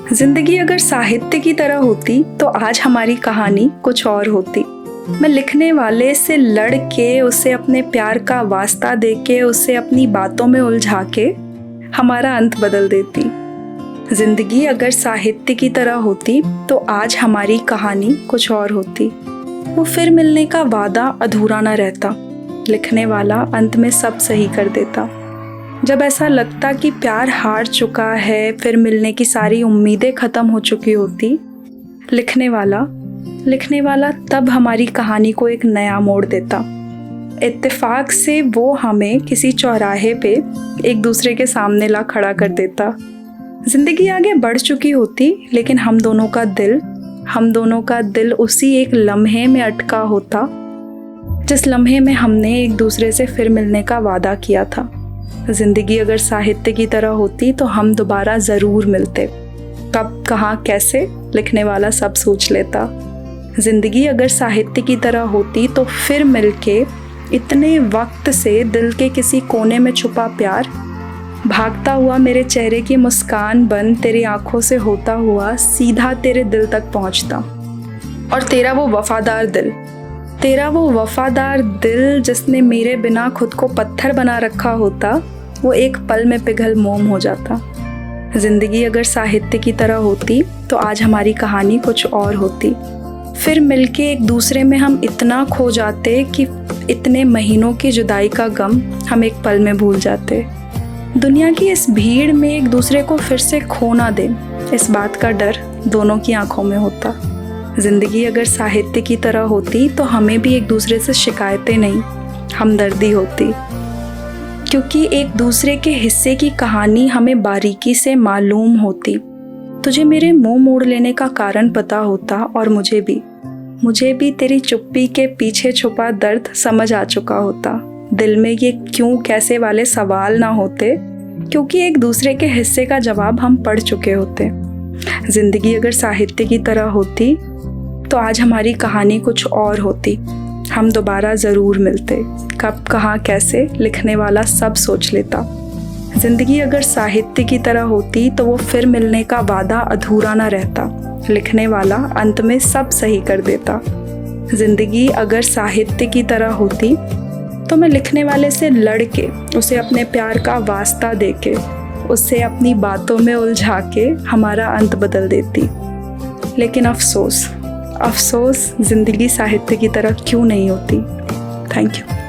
जिंदगी अगर साहित्य की तरह होती तो आज हमारी कहानी कुछ और होती। मैं लिखने वाले से लड़ के, उसे अपने प्यार का वास्ता देके, उसे अपनी बातों में उलझा के हमारा अंत बदल देती। जिंदगी अगर साहित्य की तरह होती तो आज हमारी कहानी कुछ और होती। वो फिर मिलने का वादा अधूरा न रहता, लिखने वाला अंत में सब सही कर देता। जब ऐसा लगता कि प्यार हार चुका है, फिर मिलने की सारी उम्मीदें खत्म हो चुकी होती, लिखने वाला तब हमारी कहानी को एक नया मोड़ देता। इत्तेफाक से वो हमें किसी चौराहे पे एक दूसरे के सामने ला खड़ा कर देता। जिंदगी आगे बढ़ चुकी होती, लेकिन हम दोनों का दिल उसी एक लम्हे में अटका होता, जिस लम्हे में हमने एक दूसरे से फिर मिलने का वादा किया था। जिंदगी अगर साहित्य की तरह होती तो हम दोबारा ज़रूर मिलते। कब, कहाँ, कैसे, लिखने वाला सब सोच लेता। जिंदगी अगर साहित्य की तरह होती तो फिर मिलके इतने वक्त से दिल के किसी कोने में छुपा प्यार भागता हुआ मेरे चेहरे की मुस्कान बन तेरी आंखों से होता हुआ सीधा तेरे दिल तक पहुंचता। और तेरा वो वफादार दिल जिसने मेरे बिना खुद को पत्थर बना रखा होता, वो एक पल में पिघल मोम हो जाता। जिंदगी अगर साहित्य की तरह होती तो आज हमारी कहानी कुछ और होती। फिर मिलके एक दूसरे में हम इतना खो जाते कि इतने महीनों की जुदाई का गम हम एक पल में भूल जाते। दुनिया की इस भीड़ में एक दूसरे को फिर से खो ना दे, इस बात का डर दोनों की आंखों में होता। जिंदगी अगर साहित्य की तरह होती तो हमें भी एक दूसरे से शिकायतें नहीं, हमदर्दी होती, क्योंकि एक दूसरे के हिस्से की कहानी हमें बारीकी से मालूम होती। तुझे मेरे मुंह मोड़ लेने का कारण पता होता और मुझे भी तेरी चुप्पी के पीछे छुपा दर्द समझ आ चुका होता। दिल में ये क्यों कैसे वाले सवाल ना होते, क्योंकि एक दूसरे के हिस्से का जवाब हम पढ़ चुके होते। जिंदगी अगर साहित्य की तरह होती तो आज हमारी कहानी कुछ और होती। हम दोबारा ज़रूर मिलते। कब, कहाँ, कैसे, लिखने वाला सब सोच लेता। जिंदगी अगर साहित्य की तरह होती तो वो फिर मिलने का वादा अधूरा ना रहता, लिखने वाला अंत में सब सही कर देता। जिंदगी अगर साहित्य की तरह होती तो मैं लिखने वाले से लड़ के, उसे अपने प्यार का वास्ता देके, उसे अपनी बातों में उलझा के हमारा अंत बदल देती। लेकिन अफसोस, जिंदगी साहित्य की तरह क्यों नहीं होती। Thank you.